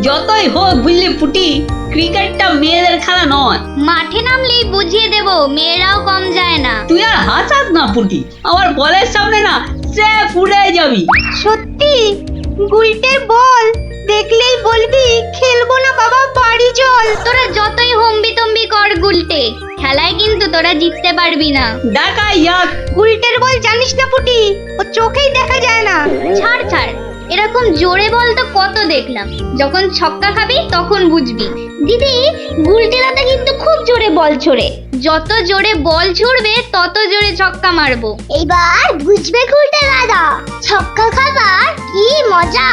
যতই হোক বুঝলি পুটি, ক্রিকেটটা মেয়েদের খেলা নয়। মাঠে নামলেই বুঝিয়ে দেব, মেয়েরাও কম যায় না। তুই আর হাসাস না পুটি, আমার বলের সামনে না সে উড়ে যাবি। সত্যি গুলটের বল দেখলেই বলবি খেলবো না বাবা, বাড়ি চল। তোরা যতই হম্বি তম্বি কর গুলটে, খেলায় কিন্তু তোরা জিততে পারবি না। দেখা যাক। গুলটের বল জানিস না পুটি, ও চোখেই দেখা যায় না। ছাড় ছাড়, এরকম জোরে বল তো কত দেখলাম, যখন ছক্কা খাবি তখন বুঝবি। দিদি, গুলটে দাদা কিন্তু খুব জোরে বল ছোড়ে, যত জোরে বল ছুড়বে তত জোরে ছক্কা মারবো। এইবার বুঝবে গুলটে দাদা, ছক্কা খাবার কি মজা।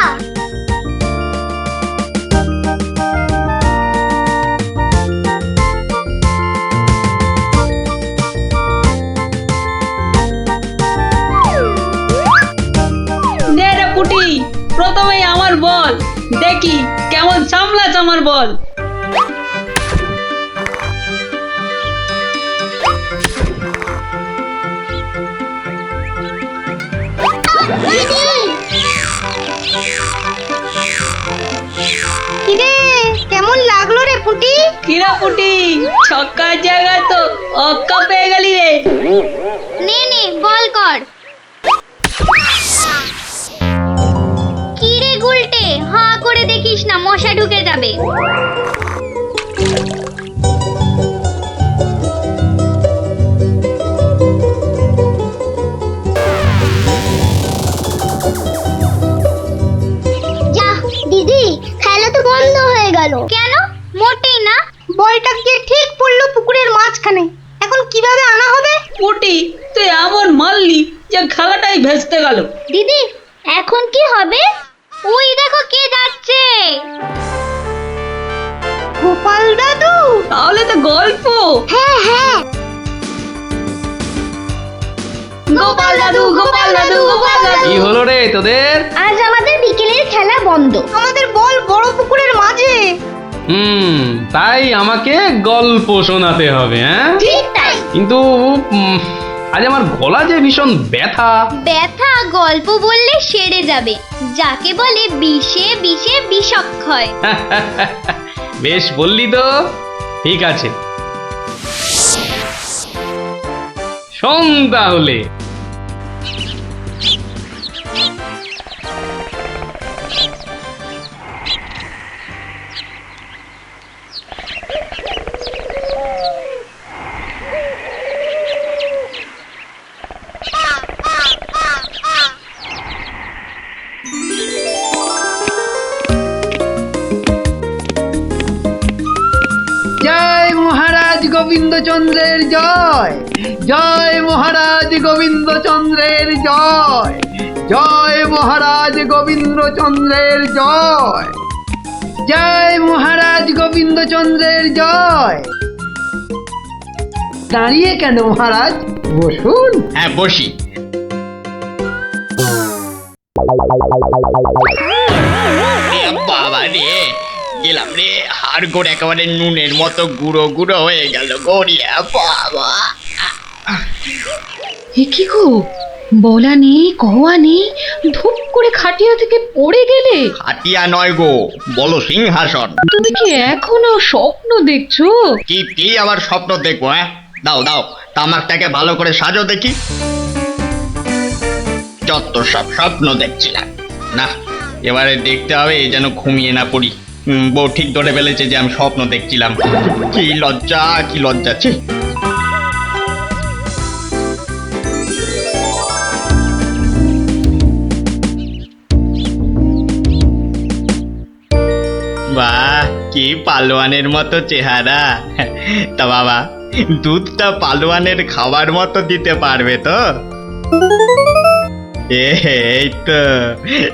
নে রে পুটি, প্রথমেই আমার বল, দেখি কেমন সামলাস আমার বল। কিরে কেমন লাগলো রে পুটি? কিরা পুটি, ছক্কার জায়গায় তো অক্কা পেয়ে গেলি রে। নে নে বল কর। কি রে গুলটে, হাঁ করে দেখিস না, মশা ঢুকে যাবে। যা দিদি, খেলা তো বন্ধ হয়ে গেল। কেন? মোটেই না। বলটা গিয়ে ঠিক পড়লো পুকুরের মাঝখানে, এখন কিভাবে আনা হবে? পুটি, তুই এমন মারলি যে খেলাটাই ভেস্তে গেল। দিদি, এখন কি হবে? ওই দেখো কে যাচ্ছে। গোপাল দাদু। তাহলে তো গল্প। হ্যাঁ হ্যাঁ, গোপাল দাদু, গোপাল দাদু, গোপাল দাদু। কি হলো রে তোদের? আজ আমাদের বিকেলের খেলা বন্ধ। আমাদের বল বড় পুকুরের মাঝে। তাই আমাকে গল্প শোনাতে হবে, হ্যাঁ? ঠিক তাই। কিন্তু আজ আমার গলা যে ভীষণ ব্যথা। ব্যথা গল্প বললে সেরে যাবে, যাকে বলে বিষে বিষে বিষক্ষয়। বেশ বললি তো, ঠিক আছে, শোন তাহলে। জয় মহারাজ গোবিন্দচন্দ্রের জয়, জয় মহারাজ গোবিন্দচন্দ্রের জয়, জয় মহারাজ গোবিন্দচন্দ্রের জয়, জয় মহারাজ গোবিন্দচন্দ্রের জয়। দাঁড়িয়ে কেন মহারাজ, বসুন। হ্যাঁ বসি। বাবা রে, গেলাম রে, হাড় গোড় একেবারে নুনের মতো গুঁড়ো গুঁড়ো হয়ে গেল গড়িয়া। বাবা, কি গো, বলা নেই কওয়া নেই, ধূপ করে খাটিয়া থেকে পড়ে গেলে। হাতিয়া নয় গো, বলো সিংহাসন। তুমি কি এখনো স্বপ্ন দেখছো? কি আবার স্বপ্ন দেখবো? হ্যাঁ, দাও দাও, তামাকটাকে ভালো করে সাজো দেখি। যত সব স্বপ্ন দেখছিলাম, না এবারে দেখতে হবে যেন ঘুমিয়ে না পড়ি। বউ ঠিক ধরে ফেলেছে যে আমি স্বপ্ন দেখছিলাম। কি লজ্জা, কি লজ্জা। ছি। বাহ, কি পালোয়ানের মতো চেহারা। তা বাবা, দুধটা পালোয়ানের খাবার মতো দিতে পারবে তো?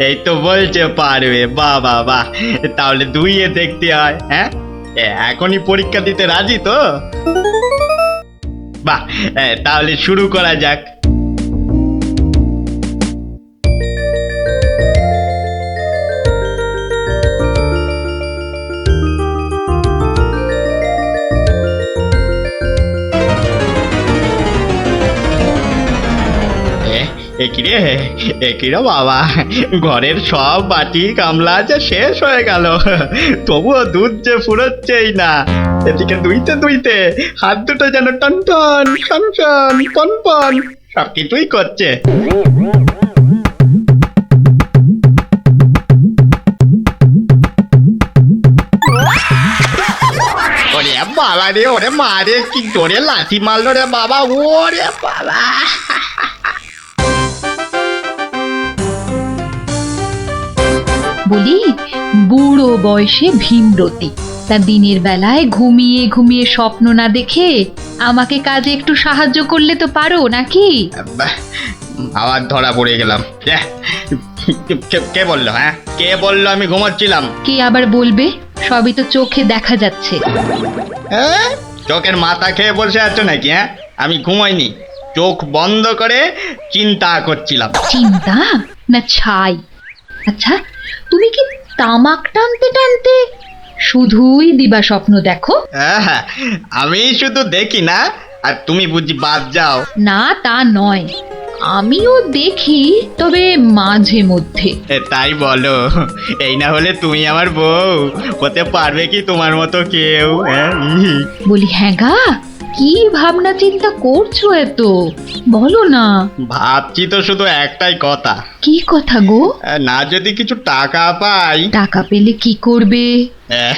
এই তো বলছে পারবে। বাহ বাহ বাহ, তাহলে দুইয়ে দেখতে হয়। হ্যাঁ, এখনই পরীক্ষা দিতে রাজি তো? বাহ, তাহলে শুরু করা যাক। একিরে বাবা, ঘরের সব বাটি গামলা যে শেষ হয়ে গেল, তবুও দুধ যে ফুরোচ্ছেই না। এদিকে দুইতে দুইতে হাত দুটো যেন টন টন টন টন পন পন সব কিছুই করছে। ওরে বাবা রে, ওরে মা রে, কি জোরে লাথি মারলো রে বাবা, ওরে বাবা। বলি, বুড়ো বয়সে ভীমরতি, তা দিনের বেলায় ঘুমিয়ে ঘুমিয়ে স্বপ্ন না দেখে আমাকে কাজে একটু সাহায্য করলে তো পারো নাকি? বাহ, আবার ধরা পড়ে গেলাম। কে বললো? হ্যাঁ, কে বললো আমি ঘুমাচ্ছিলাম? কে আবার বলবে? সবই তো চোখে দেখা যাচ্ছে। হ্যাঁ, চোখের মাথা খেয়ে বসে আছো নাকি? হ্যাঁ, আমি ঘুমাইনি, চোখ বন্ধ করে চিন্তা করছিলাম। চিন্তা না ছাই? আচ্ছা, তুমি কি তামাক টানতে টানতে শুধুই দিবা স্বপ্ন দেখো? হ্যাঁ, আমি শুধু দেখি না, আর তুমি বুঝি বাদ যাও? না, তা নয়, আমিও দেখি, তবে মাঝে মধ্যে। তাই বলো? এই না হলে তুমি আমার বউ হতে পারবে কি তোমার মতো কেউ? হ্যাঁ, বলি, হ্যাঁ গা, কি ভাবনা চিন্তা করছো এত? বলো না। ভাবছি তো শুধু একটাই কথা। কি কথা গো? না যদি কিছু টাকা পাই। টাকা পেলে কি করবে?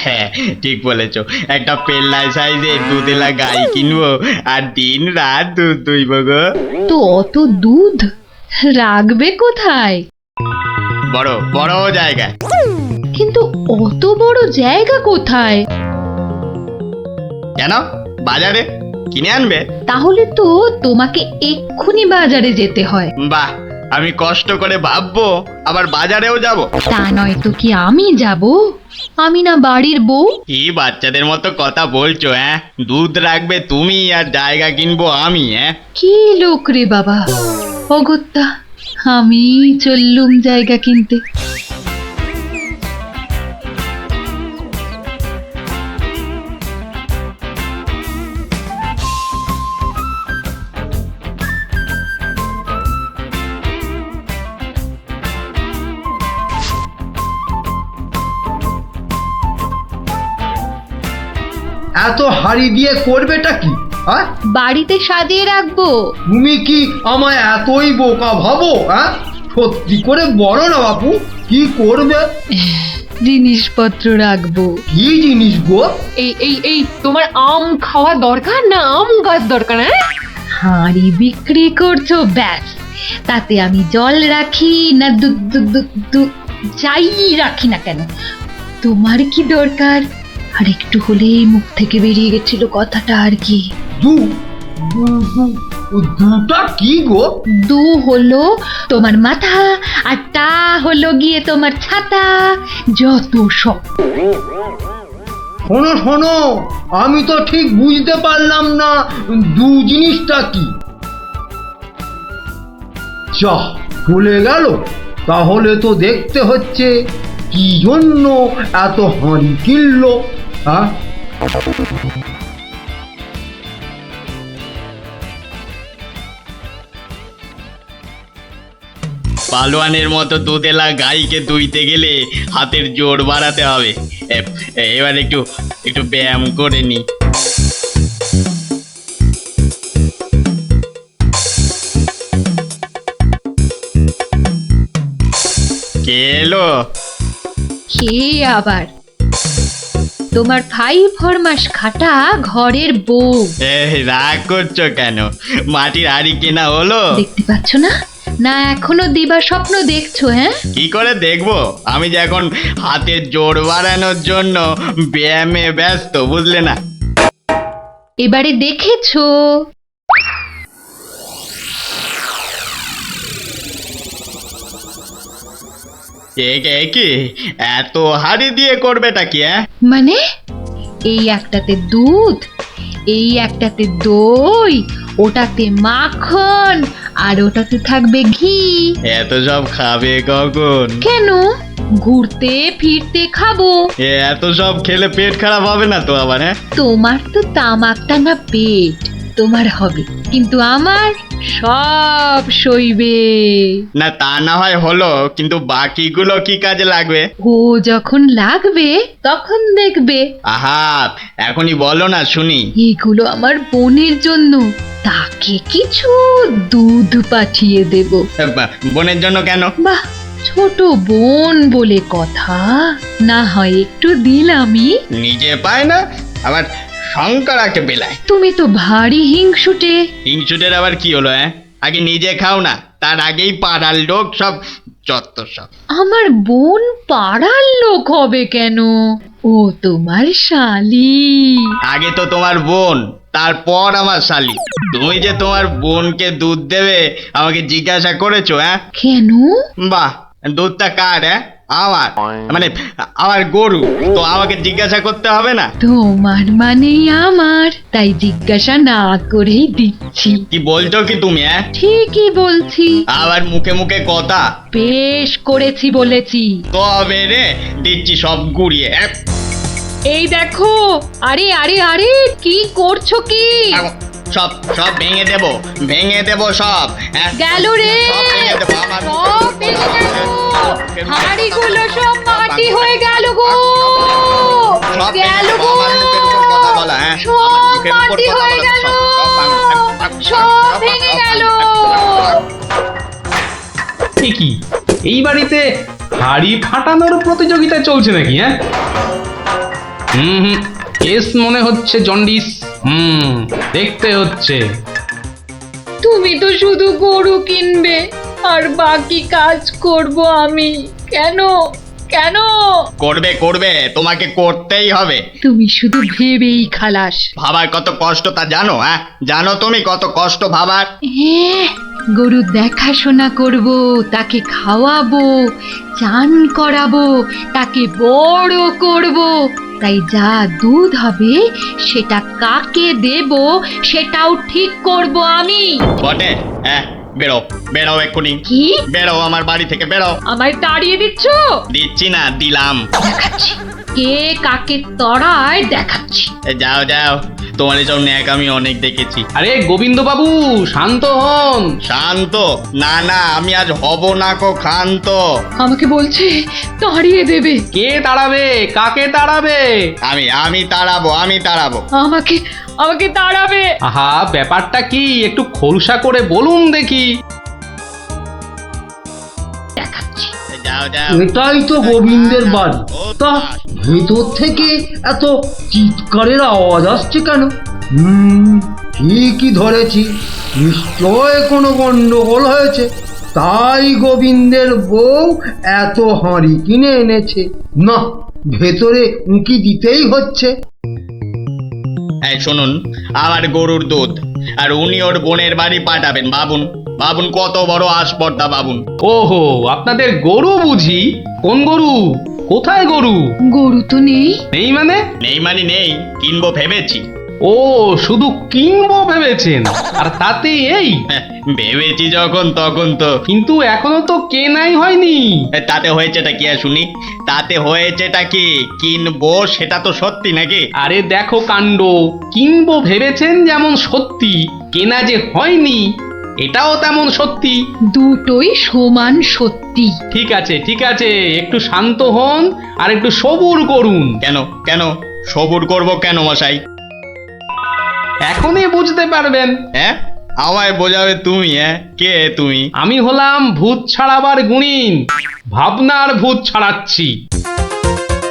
হ্যাঁ, ঠিক বলেছো, একটা পেল্লাই সাইজের দুধেলা গাই কিনবো আর দিন রাত দুধ দুইব গো। তো অত দুধ রাখবে কোথায়? বড় বড় জায়গায়। কিন্তু অত বড় জায়গা কোথায়? কেন? বাজারে কিনে আনবে? তাহলে তো তোমাকে এক্ষুনি বাজারে যেতে হয়। বাহ, আমি কষ্ট করে ভাববো আবার বাজারেও যাব? তা নয় তো কি আমি যাব? আমি না বাড়ির বউ? কি বাচ্চাদের মতো কথা বলছো? হ্যাঁ, দুধ রাখবে তুমি আর জায়গা কিনবো আমি? হ্যাঁ, কি লোক রে বাবা, অগত্যা আমি চললুম জায়গা কিনতে। এত হাড়ি দিয়ে করবেটা কি? হ্যাঁ, বাড়িতে সাজিয়ে রাখবো। তুমি কি আমায় এতই বোকা ভাবো? হ্যাঁ, সত্যি করে বলো না বাপু, কি করবে? জিনিসপত্র রাখবো। কি জিনিস গো? এই তোমার আম খাওয়া দরকার না আম গাছ দরকার? হ্যাঁ, হাঁড়ি বিক্রি করছো, ব্যাস। তাতে আমি জল রাখি না দুধ দুধ দুধ দুধ যাই রাখি না কেন, তোমার কি দরকার? আর একটু হলেই মুখ থেকে বেরিয়ে গেছিল কথাটা আর কি। দুটা কি গো? দু হলো তোমার মাথা, আর টা হলো গিয়ে তোমার ছাতা, যত সব। শোনো শোনো, আমি তো ঠিক বুঝতে পারলাম না দু জিনিসটা কি। যা চলে গেল, তাহলে তো দেখতে হচ্ছে কি জন্য এত হাঁড়ি কিনলো। হ্যাঁ, পালোয়ানের মতো দুধেলা গাইকে দুইতে গেলে হাতের জোর বাড়াতে হবে। এবার একটু একটু ব্যায়াম করে নি। কে এলো? কে আবার? তোমার 5 ফরমাস খাটা ঘরের বউ। রাগ করছো কেন? মাটির হাড়ি কেনা হলো? দেখতে পাচ্ছ না? না এখনো দিবা স্বপ্ন দেখছো? হ্যাঁ, কি করে দেখবো? আমি যে এখন হাতের জোর বাড়ানোর জন্য ব্যায়ামে ব্যস্ত, বুঝলে না? এবারে দেখেছো? কি এত হাড়ি দিয়ে করবেটা কি? মানে এই একটাতে দুধ, এই একটাতে দই, ওটাতে মাখন, আর ওটাতে থাকবে ঘি। এত সব খাবে কখন? কেন? ঘুরতে ফিরতে খাবো। এত সব খেলে পেট খারাপ হবে না তো আবার? হ্যাঁ, তোমার তো তামাক টানা পেট, তোমার হবে, কিন্তু আমার সব সইবে। না তা না হয় হলো, কিন্তু বাকিগুলো কি কাজে লাগবে? ও যখন লাগবে তখন দেখবে। আহা, এখনই বলো না শুনি। এগুলো আমার বোনের জন্য, তাকে কিছু দুধ পাঠিয়ে দেব। বোনের জন্য কেন? বাহ, ছোট বোন বলে কথা, না হয় একটু দিলামই। নিজে পায় না, আবার শঙ্করাকে বেলায়। তুমি তো ভারী হিংসুটে। হিংসুটের আবার কি হলো? আগে নিজে খাও না, তার আগেই পাড়ার লোক সব যত সব। আমার বোন পাড়ার লোক হবে কেন? ও তোমার শালি। আগে তো তোমার বোন, তারপর আমার শালি। তুমি যে তোমার বোনকে দুধ দেবে আমাকে জিজ্ঞাসা করেছো? কেন? বাহ, দুধটা কার? আমার, মানে আমার গরু, তো আমাকে জিজ্ঞাসা করতে হবে না? তোমার মানেই আমার, তাই জিজ্ঞাসা না করেই দিচ্ছি। কি বলছো কি তুমি? ঠিকই বলছি। আবার মুখে মুখে কথা। বেশ করেছি বলেছি। তবে রে দিচ্ছি সব গুড়িয়ে। এই দেখো, আরে আরে আরে, কি করছো কি? সব সব ভেঙে দেবো, ভেঙে দেবো সব। গেল রে, সব ভেঙে দেবো, আমার সব ভেঙে গেল। হাঁড়িগুলো সব মাটি হয়ে গেল গো, সব গেল গো, আমার মুখের উপর কথা বলা। সব মাটি হয়ে গেল, সব ভেঙে গেল। কি এই বাড়িতে হাড়ি ফাটানোর প্রতিযোগিতা চলছে নাকি? হুম, কেস মনে হচ্ছে জন্ডিস। দেখতে হচ্ছে। তুমি তো শুধু গরু কিনবে আর বাকি কাজ করব আমি। কেন কেন? করবে করবে, তোমাকে করতেই হবে। তুমি শুধু ভেবেই খালাস। ভাবার কত কষ্ট তা জানো? জানো তুমি কত কষ্ট ভাবার? গরু দেখাশোনা করব, তাকে খাওয়াবো, চান করাবো, তাকে বড় করব, তাই যা দুধ হবে সেটা কাকে দেব সেটাও ঠিক করব আমি। বটে? বেরো বেরো এক্ষুনি। কি? বেরো আমার বাড়ি থেকে, বেরো। আমায় তাড়িয়ে দিচ্ছ? দিচ্ছি না, দিলাম। দেখাচ্ছি কে কাকে তড়ায়, দেখাচ্ছি। যাও যাও, তোমার এসব ন্যাক আমি অনেক দেখেছি। আরে গোবিন্দ বাবু, শান্ত হন। শান্ত? না না, আমি আজ হব না কো ক্ষান্ত। আমাকে বলছে তাড়িয়ে দেবে। কে তাড়াবে? কাকে তাড়াবে? আমি তাড়াবো, আমি তাড়াবো। আমাকে আমাকে তাড়াবে। আহা, ব্যাপারটা কি একটু খোলসা করে বলুন দেখি। দেখাচ্ছি। যাও যাও। এটাই তো গোবিন্দের বাড়ি। তা ভেতর থেকে এত চিৎকারের আওয়াজ আসছে কেন? ঠিকই ধরেছি, নিশ্চয় কোনো গন্ডগোল হয়েছে, তাই গোবিন্দের বউ এত হাঁড়ি কিনে এনেছে। না, ভেতরে উঁকি দিতেই হচ্ছে। এই শুনুন, আমার গরুর দুধ, আর উনি ওর বোনের বাড়ি পাঠাবেন। ভাবুন ভাবুন, কত বড় আসপর্দা ভাবুন। ওহো, আপনাদের গরু বুঝি? কোন গরু? কোথায় গরু? গরু তো নেই। নেই মানে? নেই মানে নেই, কিনবো ভেবেছি। ও, শুধু কিনবো ভেবেছেন? আর তাতে এই? ভেবেছি যখন তখন তো। কিন্তু এখনো তো কেনাই হয়নি। তাতে হয়েছেটা কি শুনি? তাতে হয়েছেটা কি? কিনবো সেটা তো সত্যি নাকি? আরে দেখো কাণ্ড, কিনবো ভেবেছেন যেমন সত্যি, কেনা যে হয়নি এটাও তেমন সত্যি। দুটোই সমান সত্যি। ঠিক আছে ঠিক আছে, একটু শান্ত হন আর একটু সবুর করুন। কেন কেন সবুর করব কেন মশাই? এখনই বুঝতে পারবেন। আমায় বোঝাবে তুমি? কে তুমি? আমি হলাম ভূত ছাড়াবার গুণিন, ভাবনার ভূত ছাড়াচ্ছি।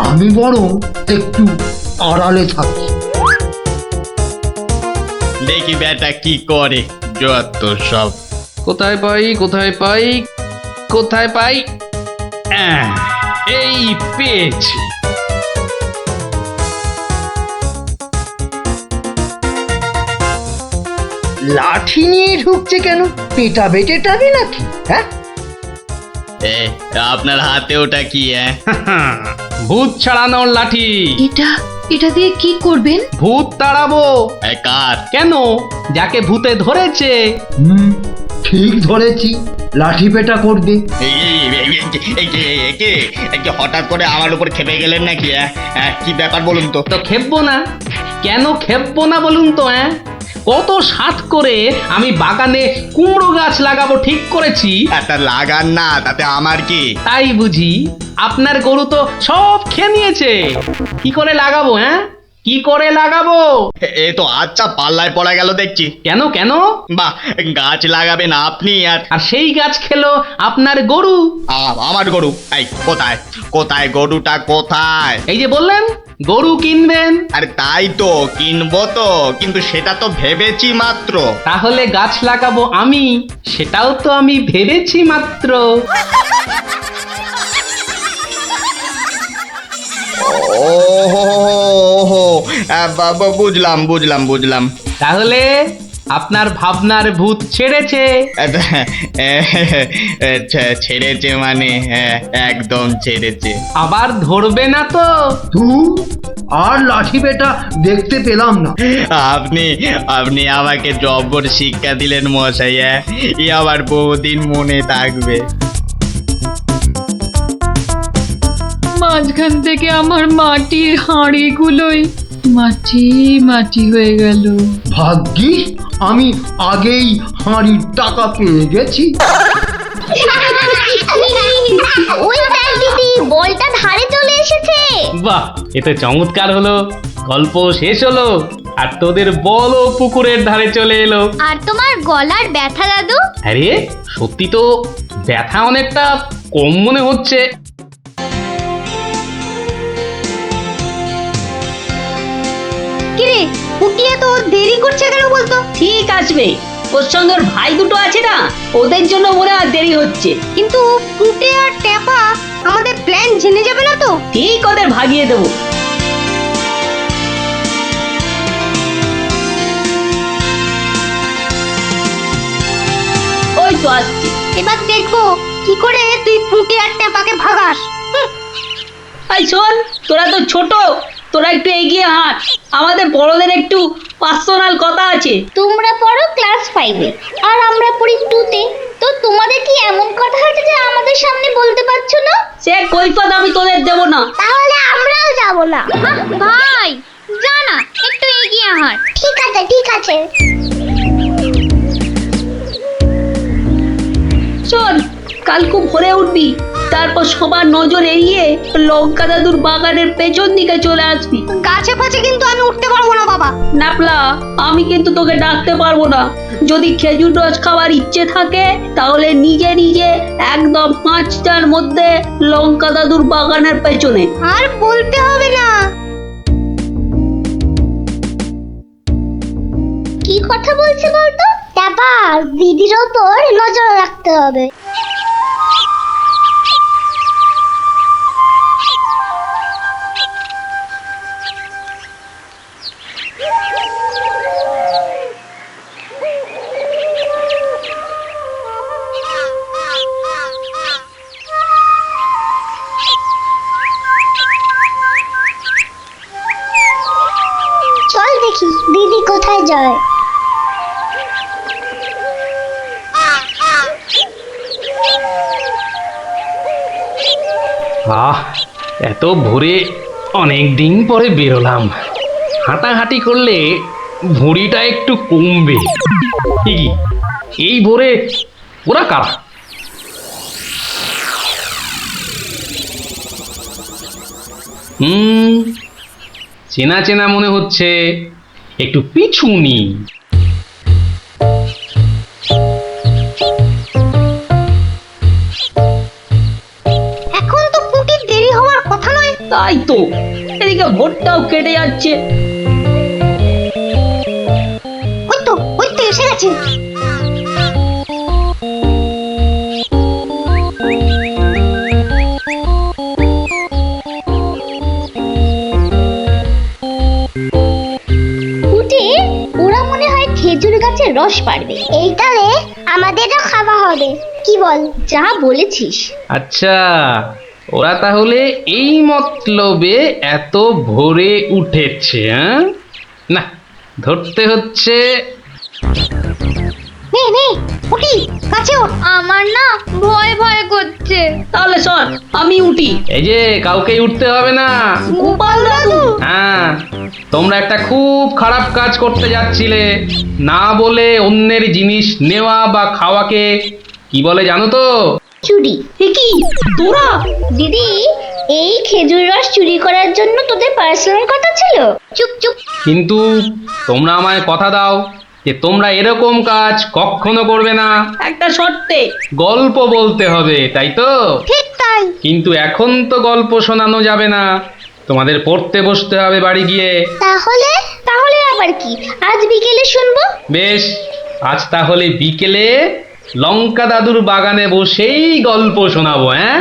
আমি বরং একটু আড়ালে থাকি। দেখি বেটা কি করে, যত সব। কোথায় পাই কোথায় পাই কোথায় পাই? এই পেয়েছি। লাঠি নিয়ে ঢুকছে কেন? পেটাবে টেটাবে নাকি? আপনার হাতে ওটা কি? ভূত ছাড়ানোর লাঠি। এটা দিয়ে কি করবেন? ভূত তাড়াবো। কার? কেন? যাকে ভূতে ধরেছে। ঠিক ধরেছি, লাঠি পেটা করবে। হঠাৎ করে আমার উপর খেপে গেলেন নাকি? কি ব্যাপার বলুন তো? তো খেপবো না? কেন খেপবো না বলুন তো? কত সাত করে আমি বাগানে কুমড়ো গাছ লাগাবো ঠিক করেছি। একটা লাগান না, তাতে আমার কি? তাই বুঝি আপনার গরু তো সব খেয়ে নিয়েছে। কি করে লাগাবো? হ্যাঁ, কি করে লাগাবো? এ তো আচ্ছা পাল্লায় পড়া গেল দেখছি। কেন কেন? বাহ, গাছ লাগাবেন আপনি আর আর সেই গাছ খেলো আপনার গরু। আমার গরু? এই কোথায় কোথায় গরুটা কোথায়? এই যে বললেন গরু কিনবেন। আরে তাই তো কিনবো তো, কিন্তু সেটা তো ভেবেছি মাত্র। তাহলে গাছ লাগাবো আমি, সেটাও তো আমি ভেবেছি মাত্র। ওহো, বুঝলাম বুঝলাম বুঝলাম। তাহলে আপনার ভাবনার ভূত ছেড়েছে। ছেড়েছে মানে? হ্যাঁ, একদম ছেড়েছে। আবার ধরবে না তো? তুই আর লাঠি বেটা দেখতে পেলাম না। আপনি আপনি আমাকে জব্বর শিক্ষা দিলেন মশাই। এ আবার বহুদিন মনে থাকবে। মাঝখান থেকে আমার মাটির হাঁড়িগুলোই মাটি মাটি হয়ে গেল। ভাগ্যিস আমি আগেই হাঁড়ির টাকা পেয়ে গেছি। ওই দেখ দিদি, বলটা ধারে চলে এসেছে। বাহ, এ তো চমৎকার হলো। গল্প শেষ হলো আর তোদের বলও পুকুরের ধারে চলে এলো। আর তোমার গলার ব্যথা দাদু? আরে সত্যি তো ব্যথা অনেকটা কম মনে হচ্ছে। কিরে পুটিয়ে তো দেরি করছে কেন বলতো? ঠিক আসবে, ওর সঙ্গে ওর ভাই দুটো আছে না, ওদের জন্য মনে হয় দেরি হচ্ছে। কিন্তু পুটে আর টেপা আমাদের প্ল্যান জেনে যাবে না তো? ঠিক ওদের ভাগিয়ে দেবো। ওই তো আসছে। এবার দেখবো কি করে তুই পুটে আর টেপাকে ভাগাস। এই শোন, তোরা তো ছোট, তোরা একটু এগিয়ে হাঁট, আমাদের বড়দের একটু পার্সোনাল কথা আছে। তোমরা পড়ো ক্লাস 5-এ আর আমরা পড়ি 2-তে। তো তোমাদের কি এমন কথা আছে যে আমাদের সামনে বলতে পারছো না? সে কৈফত আমি তোদের দেবো না। তাহলে আমরাও যাব না। ভাই যা না, একটু এগিয়ে হাঁট। ঠিক আছে ঠিক আছে। শোন, কাল খুব ভোরে উঠবি, তারপর সবার নজর এড়িয়ে লঙ্কা দাদুর বাগানের পেছন দিকে চলে আসবি। গাছে ফাছে কিন্তু আমি উঠতে পারবো না বাবা। নাপলা, আমি কিন্তু তোকে ডাকতে পারবো না। যদি খেজুর রস খাওয়ার ইচ্ছে থাকে তাহলে নিজে নিজে একদম 5টার মধ্যে লঙ্কা দাদুর বাগানের পেছনে। আর বলতে হবে না। কি কথা বলছে বলতো? টাপা, দিদির ওপর নজর রাখতে হবে। চল দেখি দিদি কোথায় যায়। এত ভোরে অনেক দিন পরে বেরোলাম। হাঁটাহাঁটি করলে ভুঁড়িটা একটু কমবে। কি এই ভোরে ওরা কারা? চেনা চেনা মনে হচ্ছে, একটু পিছু নি। এখন তো পুটির দেরি হওয়ার কথা নয়। তাই তো, এদিকে ভোটটাও কেটে যাচ্ছে। ওই তো এসে গেছে। ওরা মনে হয় খেজুর গাছের রস পাড়বে। এইটারে আমাদেরও খাওয়া হবে। কি বল? যা বলেছিস। আচ্ছা, ওরা তাহলে এই মতলবে এত ভোরে উঠেছে। হ্যাঁ, না ধরতে হচ্ছে। নে নে উঠি, কাছে ওঠ। আমার না ভয় ভয় করছে। তাহলে শোন, আমি উঠি। এই যে কাউকেই উঠতে হবে না। গোপাল দাদু, হ্যাঁ, তোমরা একটা খুব খারাপ কাজ করতে যাচ্ছিলে। না বলে অন্যের জিনিস নেওয়া বা খাওয়াকে কি বলে জানো তো? চুরি। এ কি তোরা? দিদি, এই খেজুর রস চুরি করার জন্য তোদের পার্সোনাল কথা ছিল? চুপ চুপ। কিন্তু তোমরা আমায় কথা দাও যে তোমরা এরকম কাজ কখনো করবে না। একটা শর্তে। গল্প বলতে হবে, তাই তো? ঠিক তাই। কিন্তু এখন তো গল্প শোনানো যাবে না, তোমাদের পড়তে বসতে হবে বাড়ি গিয়ে। তাহলে তাহলে আবার কি? আজ বিকেলে শুনবো। বেশ, আজ তাহলে বিকেলে লঙ্কা দাদুর বাগানে বসেই গল্প শোনাবো। হ্যাঁ,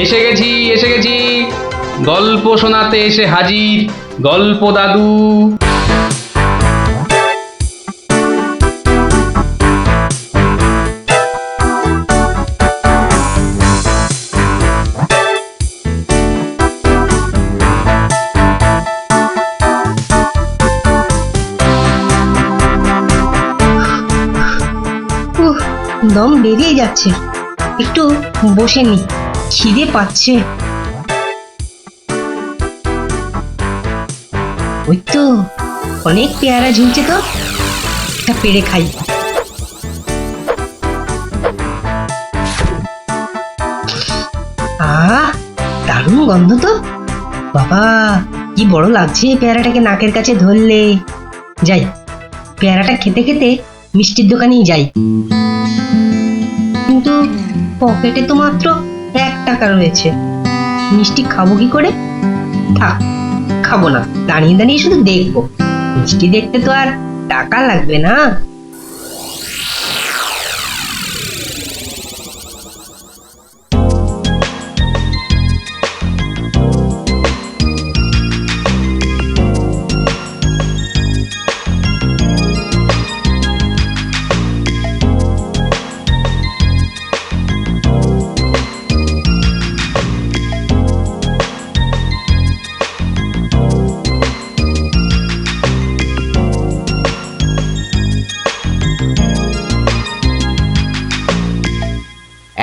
এসে গেছি এসে গেছি, গল্প শোনাতে এসে হাজির গল্প দাদু। দম বেরিয়ে যাচ্ছে, একটু বসে নি, খিদে পাচ্ছে। ওই তো অনেক পেয়ারা ঝুলছে, তো একটা পেড়ে খাই। আহ, দারুণ গন্ধ তো। বাবা, কি বড় লাগছে পেয়ারাটাকে নাকের কাছে ধরলে। যাই, পেয়ারাটা খেতে খেতে মিষ্টির দোকানেই যাই। কিন্তু পকেটে তো মাত্র 1 টাকা রয়েছে, মিষ্টি খাবো কি করে? থাক, খাবো না, দাঁড়িয়ে দাঁড়িয়ে শুধু দেখবো। মিষ্টি দেখতে তো আর টাকা লাগবে না।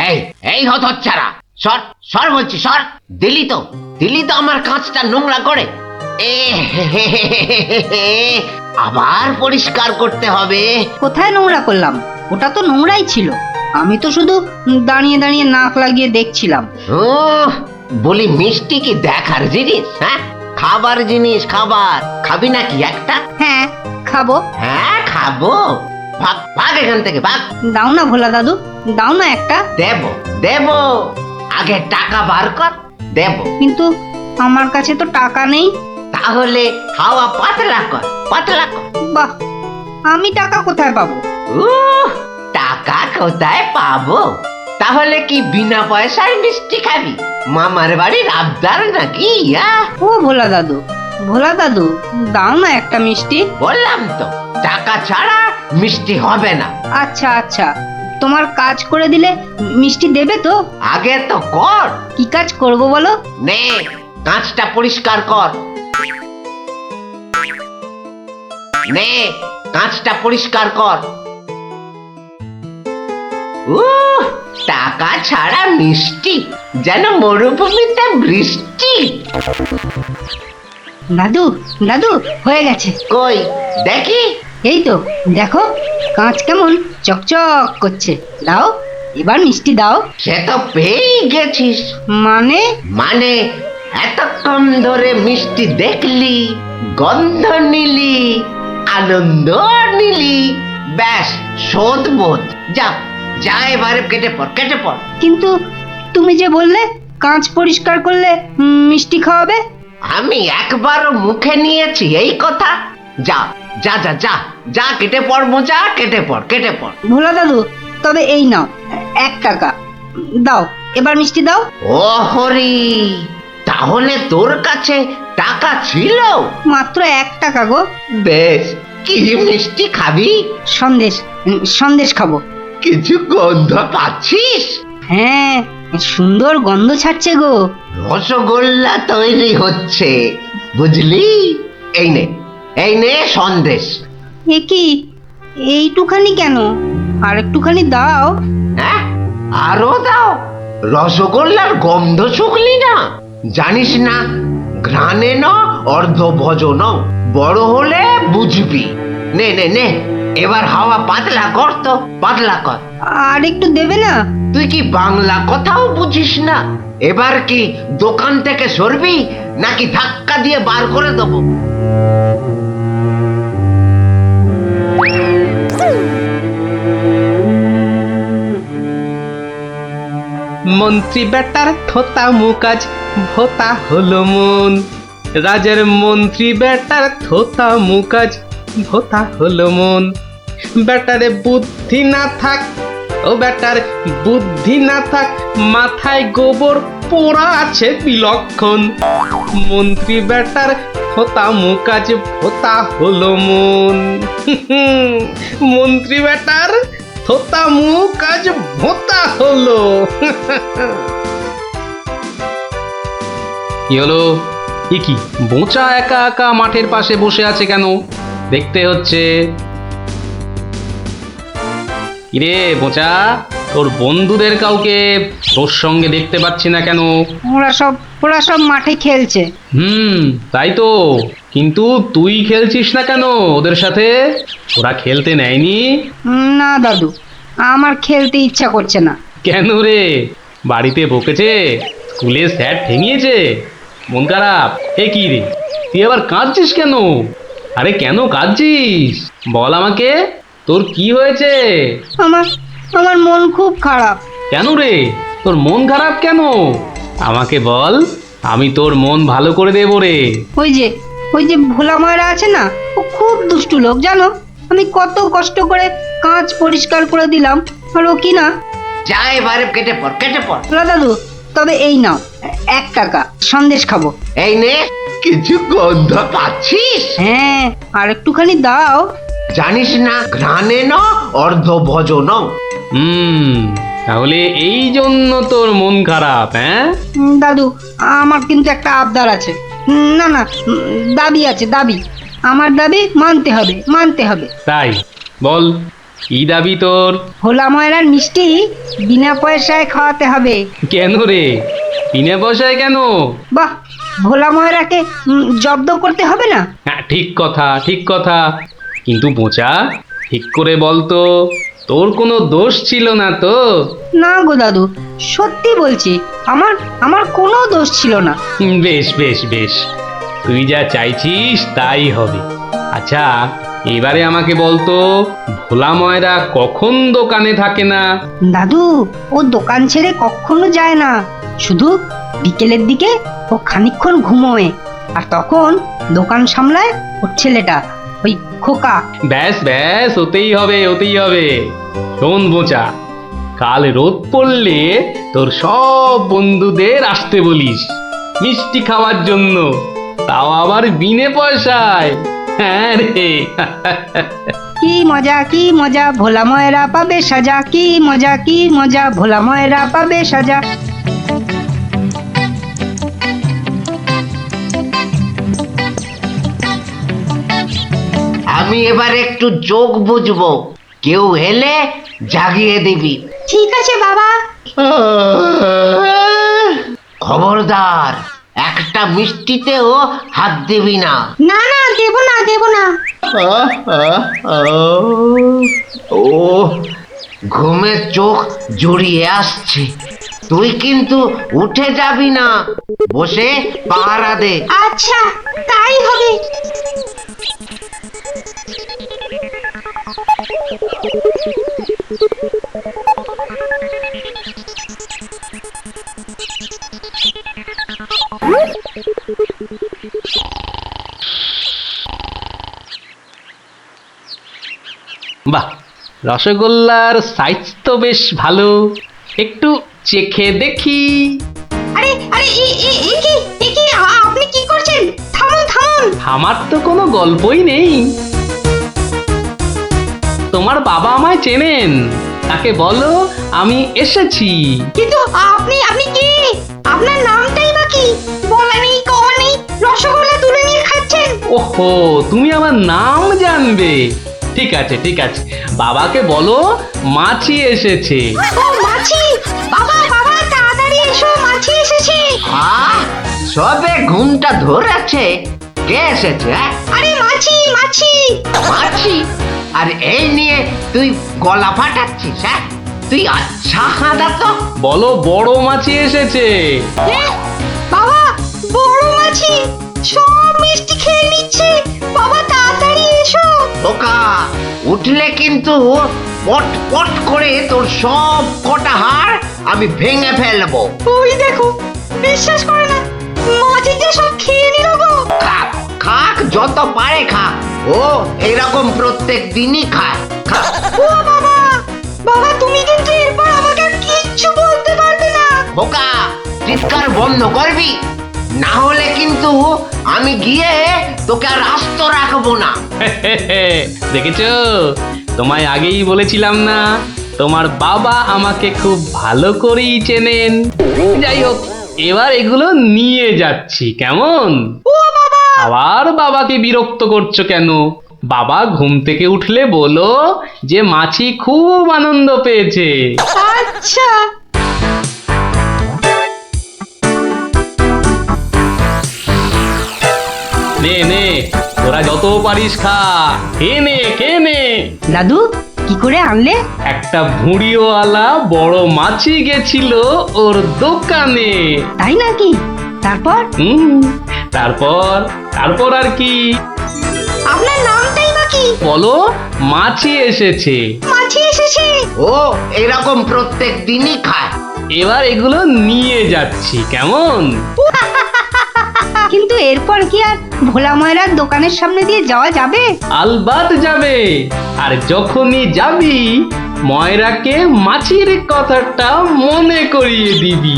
এই এই হতচ্ছাড়া, সর সর বলছি, সর। দিলি তো আমার কাঁচটা নোংরা করে। এ আবার পরিষ্কার করতে হবে। কোথায় নোংরা করলাম? ওটা তো নোংরাই ছিল। আমি তো শুধু দাঁড়িয়ে দাঁড়িয়ে নাক লাগিয়ে দেখছিলাম। বলি, মিষ্টি কি দেখার জিনিস? হ্যাঁ, খাবার জিনিস। খাবার খাবি নাকি একটা? হ্যাঁ, খাবো। হ্যাঁ, খাবো। ভাগ ভাগ এখান থেকে, ভাগ। দাও না ভোলা দাদু, দাও না একটা। দেব দেব, আগে টাকা বার কর, দেব। কিন্তু আমার কাছে তো টাকা নেই। তাহলে হাওয়া পাতলা কর, পাতলা কর। বাহ, আমি টাকা কোথায় পাবো? টাকা কোথায় পাবো? তাহলে কি বিনা পয়সায় মিষ্টি খাবি? মামার বাড়ির আবদার নাকি? ও ভোলা দাদু, ভোলা দাদু, দাও না একটা মিষ্টি। বললাম তো, টাকা ছাড়া মিষ্টি হবে না। আচ্ছা আচ্ছা, তোমার কাজ করে দিলে মিষ্টি দেবে তো? আগে তো কর। কি কাজ করব বলো? নে, কাঁচটা পরিষ্কার কর। নে, কাঁচটা পরিষ্কার কর। টাকা ছাড়া মিষ্টি যেন মরুভূমিতে বৃষ্টি। দাদু দাদু, হয়ে গেছে। কই দেখি? এই তো দেখো, কাঁচ কেমন চকচক করছে। দাও, এবার মিষ্টি দাও। সে তো পেয়ে গেছিস। মানে? মানে এতক্ষণ ধরে মিষ্টি দেখলি, গন্ধ নিলি, আনন্দ নিলি, ব্যাস শোধ বোধ। যা যা, এবারে কেটে পড়, কেটে পড়। কিন্তু তুমি যে বললে কাঁচ পরিষ্কার করলে মিষ্টি খাওয়াবে। আমি একবারও মুখে নিয়েছি এই কথা? যা যা যা যা যা, কেটে পড় মোজা, কেটে পড়, কেটে পড়। ভোলা দাদু, তবে এই নাও 1 টাকা, দাও, এবার মিষ্টি দাও। ও হরি, তাহলে তোর কাছে টাকা ছিল? মাত্র 1 টাকা গো। বেশ, কি মিষ্টি খাবি? সন্দেশ, সন্দেশ খাবো। কিছু গন্ধ পাচ্ছিস? হ্যাঁ, সুন্দর গন্ধ ছাড়ছে গো। রসগোল্লা তৈরি হচ্ছে, বুঝলি? এই নে সন্দেশ। এ কি, এইটুখানি কেন? আর একটুখানি দাও। হ্যাঁ, আরো দাও। রসগোল্লার গন্ধ শুকলি না? জানিস না, ঘ্রাণে ন অর্ধ ভজন, বড় হলে বুঝবি। নে নে নে, এবার হাওয়া পাতলা কর তো, পাতলা কর। আর একটু দেবে না? তুই কি বাংলা কথাও বুঝিস না? এবার কি দোকান থেকে সরবি নাকি ধাক্কা দিয়ে বার করে দেবো? মন্ত্রী বেটার থোতা মুকাজ ভোতা হলো মন, রাজার মন্ত্রী বেটার থোতা মুকাজ ভোতা হলো মন। বেটারে বুদ্ধি না থাক, ও বেটার বুদ্ধি না থাক, মাথায় গোবর পোড়া আছে বিলক্ষণ। মন্ত্রী বেটার থোতা মুকাজ ভোতা হলো মন। মন্ত্রী বেটার থোতা মুকাজ ভোতা হলো। কি হলো? এ কি, বোঁচা একা একা মাঠের পাশে বসে আছে কেন? দেখতে হচ্ছে। কিরে বোঁচা, তোর বন্ধুদের কাউকে তোর সঙ্গে দেখতে পাচ্ছি না কেন? ওরা সব মাঠে খেলছে। তাই তো, কিন্তু তুই খেলছিস না কেন ওদের সাথে? ওরা খেলতে নেয়নি? না দাদু, আমার খেলতে ইচ্ছা করছে না। কেন রে, বাড়িতে বকেছে? স্কুলে স্যার ঠেঙিয়েছে? মন খারাপ? এ কি রে, তুই আবার কাঁদছিস কেন? আরে কেন কাঁদছিস বল আমাকে, তোর কি হয়েছে? আমার মন খুব খারাপ। কেন রে, তোর মন খারাপ কেন? আমাকে বল, আমি তোর মন ভালো করে দেবো রে। ওই যে ভোলা ময়রা আছে না, ও খুব দুষ্টু লোক জানো। আমি কত কষ্ট করে কাঁচ পরিষ্কার করে দিলাম, আর ও কি না। যা এবারে কেটে পড়, কেটে পড়। দাদু, তবে এই নাও 1 টাকা, সন্দেশ খাবো। এই নে, কিছু গন্ধ পাচ্ছিস? হ্যাঁ, আর একটুখানি দাও। জানিস না, ঘ্রাণে ন অর্ধ ভজন। তাহলে এই জন্য তোর মন খারাপ? হ্যাঁ দাদু, আমার কিন্তু একটা আবদার আছে। না, দাবি আছে, দাবি। আমার দাবি মানতে হবে। তাই বল, কি দাবি তোর? ভোলা ময়রার মিষ্টি বিনা পয়সায় খাওয়াতে হবে। কেন রে, বিনা পয়সায় কেন? বাহ, ভোলা ময়রাকে জব্দ করতে হবে না? হ্যাঁ, ঠিক কথা। কিন্তু বোঁচা, ঠিক করে বলতো, তোর কোনো দোষ ছিল না তো? না গো দাদু, সত্যি বলছি, আমার কোনো দোষ ছিল না। বেশ, তুই যা চাইছিস তাই হবে। আচ্ছা, এবারে আমাকে বলতো, ভোলা ময়রা কখন দোকানে থাকে না? দাদু, ও দোকান ছেড়ে কখনো যায় না। শুধু বিকেলের দিকে ও খানিকক্ষণ ঘুমোয়, আর তখন দোকান সামলায় ওর ছেলেটা, ওই খোকা। ব্যাস, ওতেই হবে। শোন বোঁচা, কাল রোদ পড়লে তোর সব বন্ধুদের আসতে বলিস মিষ্টি খাওয়ার জন্য, তাও আবার বিনে পয়সায়। হ্যাঁ রে। কি মজা, ভোলা ময়রা পাবে সাজা। কি মজা, ভোলা ময়রা পাবে সাজা। আমি এবার একটু যোগ বুঝবো, কেউ এলে জাগিয়ে দিবি। ঠিক আছে বাবা। খবরদার, একটা মিষ্টিতেও হাত দিবি না। না, দেব না। ও, ঘুমে চোখ জড়িয়ে আসছে। তুই কিন্তু উঠে যাবি না, বসে পাহারা দে। আচ্ছা, তাই হবে। বাহ, রসগোল্লার সাইজ তো বেশ ভালো, একটু চেখে দেখি। আরে আপনি কি করছেন? থামুন। আমার তো কোনো গল্পই নেই। তোমার বাবা আমায় চেনেন, তাকে বলো আমি এসেছি। কিন্তু আপনি আপনি কি? আপনার নামটাই বা কি? বলা নেই কওয়া নেই, রসগোল্লা তুলে নিয়ে খাচ্ছেন। ওহো, তুমি আমার নাম জানবে? ঠিক আছে ঠিক আছে, বাবাকে বলো মাছি এসেছে। ও মাছি! বাবা বাবা তাড়াতাড়ি এসো, মাছি এসেছে। সবে ঘুমটা ধরেছে, কে এসেছে? আরে মাছি মাছি! মাছি? আর এই নিয়ে তুই গলা ফাটাচ্ছিস? হ্যাঁ, তুই আচ্ছা হাঁদা তো। বলো বড় মাছি এসেছে। বাবা বড় মাছি সব মিষ্টি খেয়ে নিচ্ছে। বাবা তাড়াতাড়ি এসো। ওকা উঠলে কিন্তু পট পট করে তোর সব কটা হাড় আমি ভেঙে ফেলবো। ওই দেখো, বিশ্বাস করে না, মাছি যে সব খেয়ে নিল গো। খাক খাক, যত পারে খাক। ও এরকম প্রত্যেক দিনই খায়। খাক। ও বাবা, বাবা তুমি কিন্তু এরপর আমাকে কিচ্ছু বলতে পারবে না। বোকা, চিৎকার বন্ধ করবি, না হলে কিন্তু আমি গিয়ে তোকে আর আস্ত রাখবো না। দেখেছো, তোমায় আগেই বলেছিলাম না, তোমার বাবা আমাকে খুব ভালো করেই চেনেন। যাই হোক, এবার এগুলো নিয়ে যাচ্ছি, কেমন? আবার বাবাকে বিরক্ত করছো কেন? বাবা ঘুম থেকে উঠলে বলো যে মাছি খুব আনন্দ পেয়েছে। আচ্ছা। নে নে, তোরা যত পারিস খা, খেয়ে নে খেয়ে নে। দাদু কি করে আনলে? একটা ভুঁড়িওয়ালা বড় মাছি গেছিল ওর দোকানে। তাই নাকি? তারপর? তারপর তারপর আর কি? আপনার নামটাই বা কি? বলো মাছি এসেছে। মাছি এসেছে। ও এরকম প্রত্যেক দিনই খায়। এবার এগুলো নিয়ে যাচ্ছি, কেমন? কিন্তু এরপর কি আর ভোলা ময়রার দোকানের সামনে দিয়ে যাওয়া যাবে? আলবাত যাবে। আর যখনই যাবি, ময়রাকে মাছির কথাটা মনে করিয়ে দিবি।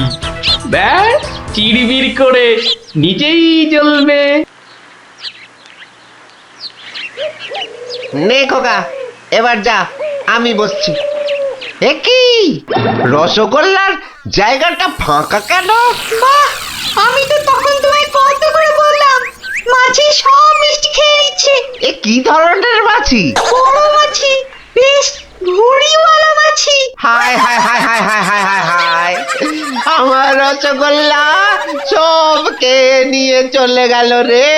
ব্যাস, চিড়বিড় করে নিজেই জ্বলবে। নে খোকা, এবার যা, আমি বসছি। এ কি রসগোল্লার জায়গাটা ফাঁকা কেন? বাহ, আমি তো তখন তোমায় কত করে বললাম, মাছি সব মিষ্টি খেয়ে নিচ্ছে। এ কি ধরনের মাছি? বড় মাছি, বেশ ভুঁড়িওয়ালা মাছি। হায় হায় হায় হায় হায় হায় হায় হায়, আমার রসগোল্লা সব খেয়ে নিয়ে চলে গেল রে।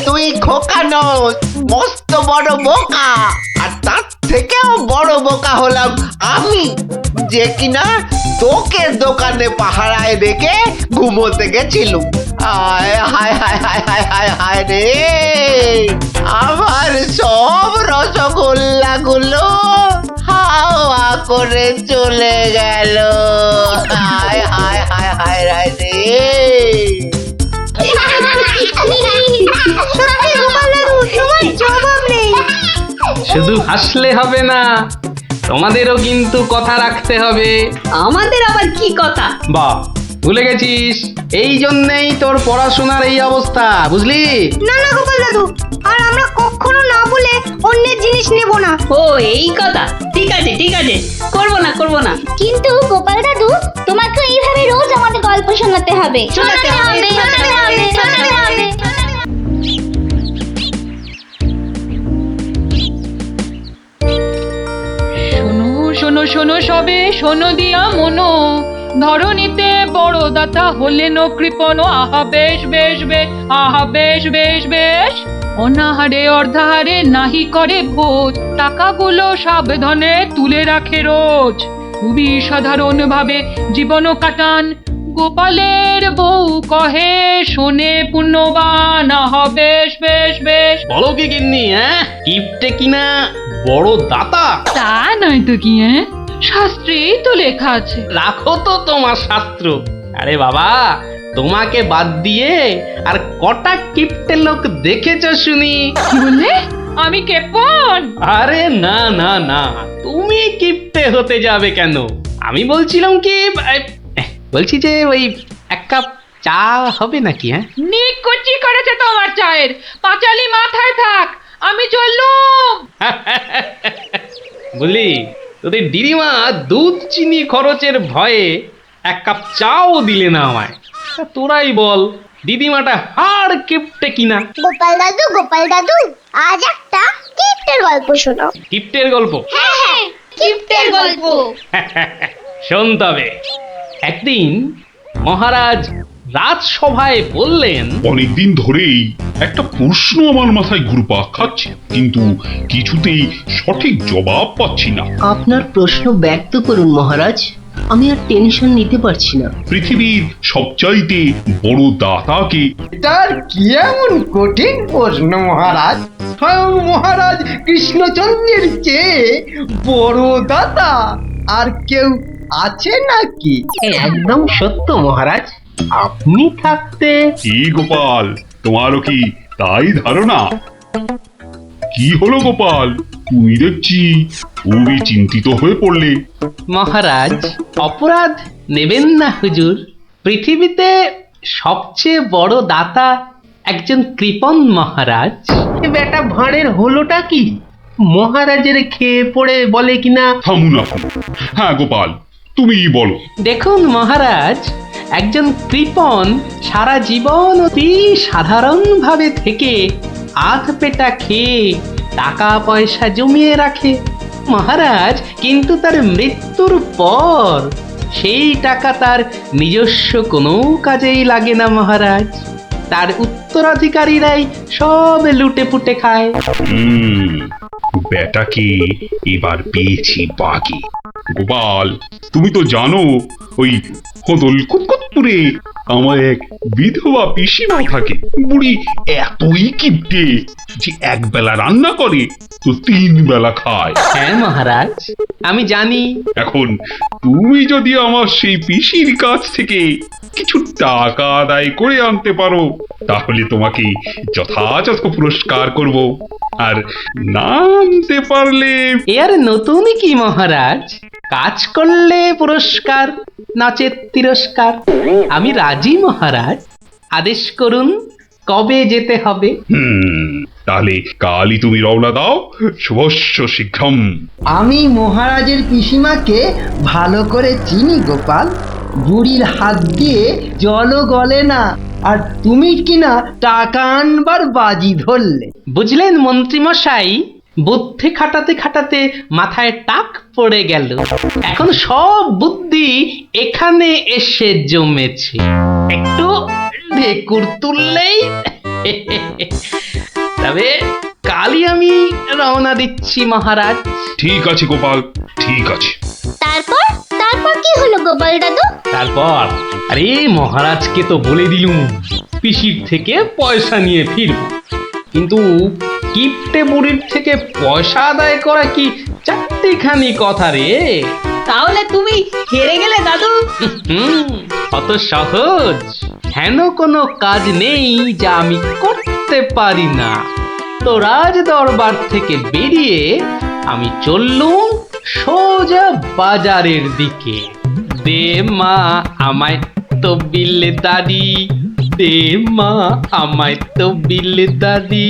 তুই খোকা নস, মস্ত বড় বোকা। আর তার থেকেও বড় বোকা হলাম আমি, যে কিনা তোকে দোকানে পাহারায় রেখে ঘুমোতে গেছিলুম। হায় হায় হায় হায় হায় হায় হায় রে, আমার সব রসগোল্লা গুলো হাওয়া করে চলে গেল। হায় হায় হায় হায় হায় রে। সত্যি গোপাল দাদু, তোমার জবাব নেই। শুধু হাসলে হবে না, তোমাদেরও কিন্তু কথা রাখতে হবে। আমাদের আবার কি কথা? বাহ, ভুলে গেছিস? এই জন্যেই তোর পড়াশোনার এই অবস্থা, বুঝলি? না না গোপাল দাদু, আর আমরা কখনো না বলে অন্যের জিনিস নেব না। ও এই কথা, ঠিক আছে ঠিক আছে, করবো না করবো না। কিন্তু গোপাল দাদু, তোমাকে এইভাবে রোজ আমাদের গল্প শোনাতে হবে। শোনাতে হবে, শোনাতে হবে, শোনাতে হবে। শোনো শোনো শোনো সবে, শোনো দিয়া মনো, ধরণীতে বড় দাতা হলেন কৃপণ। আহা বেশ বেশ বেশ, আহা বেশ বেশ বেশ, অনাহারে অর্ধাহারে নাহি করে ভোজ, টাকাগুলো সাবধানে তুলে রাখে রোজ। খুবই সাধারণ ভাবে জীবন কাটান, গোপালের বউ কহে শোনে পুণ্যবান। আহা বেশ বেশ বেশ। বলো কি গিন্নি, হ্যাঁ? কিপটে কিনা বড় দাতা? তা নয় তো কি, হ্যাঁ, শাস্ত্রেই তো লেখা আছে। রাখো তো তোমার শাস্ত্র। আরে বাবা, তোমাকে বাদ দিয়ে আর কটা কিপটে লোক দেখেছো শুনি? কি বললে? আমি কেপন? আরে না না না, তুমি কিপটে হতে যাবে কেন? আমি বলছিলাম কি, বলছি যে ওই এক কাপ চা হবে নাকি? হ্যাঁ, নিকুচি করেছে তোমার চায়ের, পাঁচালি মাথায় থাক, আমি চললুম। বুঝলি, তোদের দিদিমা দুধ চিনি খরচের ভয়ে এক কাপ চাও দিলে না আমায়। তা তোরাই বল, দিদিমাটা হাড় কিপটে কিনা? গোপাল দাদু আজ একটা কিপ্টের গল্প শোনাও। কিপ্টের গল্প? হ্যাঁ, কিপ্টের গল্প। শোন তবে। একদিন মহারাজ রাজসভায় বললেন, অনেকদিন ধরেই একটা প্রশ্ন আমার মাথায় ঘুরপাক খাচ্ছে, কিন্তু কিছুতেই সঠিক জবাব পাচ্ছি না। আপনার প্রশ্ন ব্যক্ত করুন মহারাজ, আমি আর টেনশন নিতে পারছি না। পৃথিবীর সবচাইতে বড় দাতাকে? এটার কি এমন কঠিন প্রশ্ন মহারাজ? স্বয়ং মহারাজ কৃষ্ণচন্দ্রের চেয়ে বড় দাতা আর কেউ আছে নাকি? একদম সত্য মহারাজ, আপনি থাকতে। কি গোপাল, তোমারও কি তাই ধারণা? কি হলো গোপাল, তুমি দেখছি খুবই চিন্তিত হয়ে পড়লে। মহারাজ অপরাধ নেবেন না হুজুর, পৃথিবীতে সবচেয়ে বড় দাতা একজন কৃপণ মহারাজ। বেটা ভাঁড়ের হলোটা কি? মহারাজের খেয়ে পড়ে বলে কিনা। থামুন আপনি। হ্যাঁ গোপাল, তুমিই বলো। দেখুন মহারাজ, একজন কৃপণ সারা জীবন অতি সাধারণভাবে থেকে আধ পেটা খেয়ে টাকা পয়সা জমিয়ে রাখে মহারাজ, কিন্তু তার মৃত্যুর পর সেই টাকা তার নিজস্ব কোনো কাজেই লাগে না মহারাজ। তার উত্তরাধিকারীরাই সব লুটে পুটে খায়। বেটাকে এবার পেয়েছি বাগে। গোপাল, তুমি তো জানো ওই হদল কুতকুতপুরে আমার এক বিধবা পিসিমা থাকে। বুড়ি এতই কিপটে যে এক বেলা রান্না করে তো 3 বেলা খায়। হ্যাঁ মহারাজ, আমি জানি। এখন তুমি যদি আমার সেই পিসির কাছ থেকে কিছু টাকা আদায় করে আনতে পারো, তাহলে তোমাকে যথাযথ পুরস্কার করব। আর না আনতে পারলে এর নতুন কি মহারাজ, কাজ করলে পুরস্কার, নাচের তিরস্কার। আমি রাজি মহারাজ, আদেশ করুন কবে যেতে হবে। তাহলে কালই তুমি রওনা দাও, শুভস্য শীঘ্রম। আমি মহারাজের পিসিমাকে ভালো করে চিনি গোপাল, বুড়ির হাত দিয়ে জলও গলে না, আর তুমি কিনা টাকা আনবার বাজি ধরলে। বুঝলেন মন্ত্রী মশাই, বুদ্ধি খাটাতে খাটাতে মাথায় টাক পড়ে গেল। এখন সব বুদ্ধি এখানে এসে জমেছে, একটু ঢেকুর তুললেই। তবে কালই আমি রওনা দিচ্ছি মহারাজ। ঠিক আছে গোপাল, ঠিক আছে। তারপর কি হলো গোপাল দাদু? তারপর আরে মহারাজকে তো বলে দিলুম পিসির থেকে পয়সা নিয়ে ফিরব, কিন্তু কিপ্টে বুড়ির থেকে পয়সা আদায় করা কি চারটিখানি কথা রে। তাহলে তুমি হেরে গেলে দাদু? অত সহজ হেন কোনো কাজ নেই যা আমি করতে পারি না। তো রাজ দরবার থেকে বেরিয়ে আমি চললুম সোজা বাজারের দিকে। দে মা আমায় তো বিলে দাদি, দে মা আমায় তো বিলে দাদি।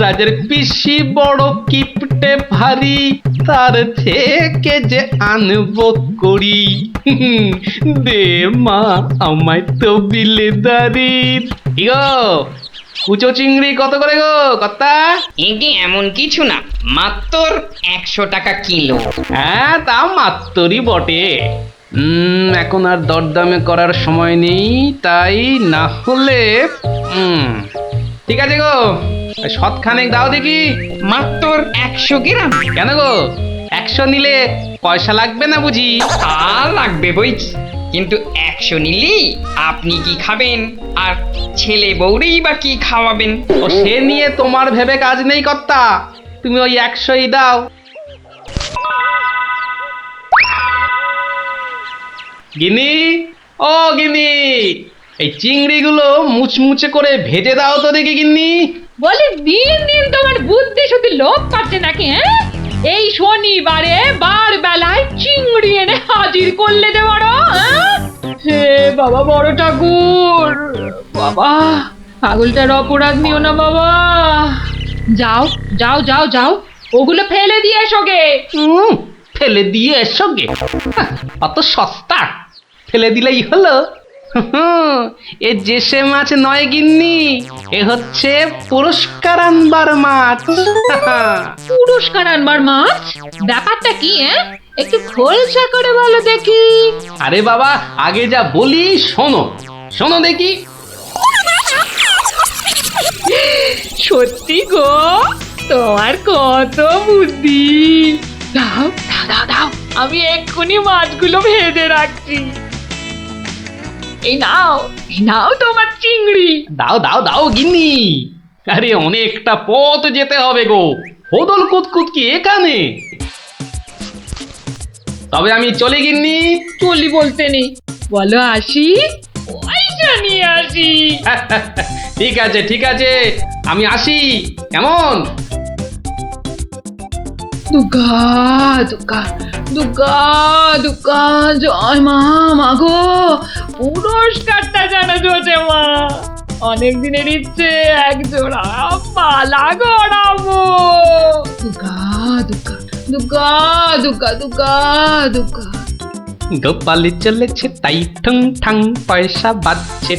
রাজার পিসি বড় কিপটে ভারী, তার থেকে যে আনবো করি। দে মা আমায় তো বিলে দাদি। ইগো কুচো চিংড়ি কত করে গো কর্তা? এটি এমন কিছু না, মাত্র 100 টাকা কিলো। হ্যাঁ তা মাত্রই বটে। এখন আর দরদামে করার সময় নেই, তাই না হলে ঠিক আছে গো, শতখানেক দাও দেখি। মাত্র 100 গ্রাম? কেন গো, 100 নিলে পয়সা লাগবে না বুঝি? তা লাগবে বইছি, কিন্তু 100 নিলেই আপনি কি খাবেন আর ছেলে বউরেই বা কি খাওয়াবেন? ও সে নিয়ে তোমার ভেবে কাজ নেই কর্তা, তুমি ওই 100ই দাও। গিনি, ও গিনি, এই চিংড়িগুলো মুচমুচে করে ভেজে দাও তো দেখি গিন্নি। বলে দিন দিন তোমার বুদ্ধি শুধু লোভ পাচ্ছে নাকি? হ্যাঁ, এই শনিবারে বার বেলায় চিংড়ি এনে হাজির করলে যে বড়। হে বাবা বড় ঠাকুর, বাবা পাগলটার অপরাধ নিও না বাবা। যাও যাও যাও যাও, ওগুলো ফেলে দিয়ে এসো গে। ফেলে দিয়ে এসো গে, অত সস্তা? ফেলে দিলেই হলো। এ জেসে মাছ নয় গিন্নি, এ হচ্ছে পুরস্কার আনবার মাছ। পুরস্কার আনবার মাছ? ব্যাপারটা কি একটু খোলসা করে বলো দেখি। আরে বাবা, আগে যা বলি শোনো, শোনো দেখি। সত্যি গো, তোমার কত বুদ্ধি। দাও দাও দাও দাও, আমি এক্ষুনি মাছগুলো ভেজে রাখছি। এই নাও তোমার চিংড়ি। দাও দাও দাও গিন্নি। আরে অনেকটা পথ যেতে হবে গো, হোদল কুতকুত কি এখানে? তবে আমি চলি গিন্নি। চলি বলতে নেই, বলো আসি, পয়সা নিয়ে আসি। ঠিক আছে ঠিক আছে, আমি আসি, কেমন? দুর্গা দুর্গা দুর্গা দুর্গা, জয় মা, মাগো পুরস্কারটা যেন জোটে মা। অনেক দিনের ইচ্ছে, এক জোড়া পালা গড়াবো। দুর্গা দুর্গা দুর্গা দুর্গা দুর্গা দুর্গা। গোপালি চলেছে তাই ঠুং ঠাং, পয়সা বাজছে।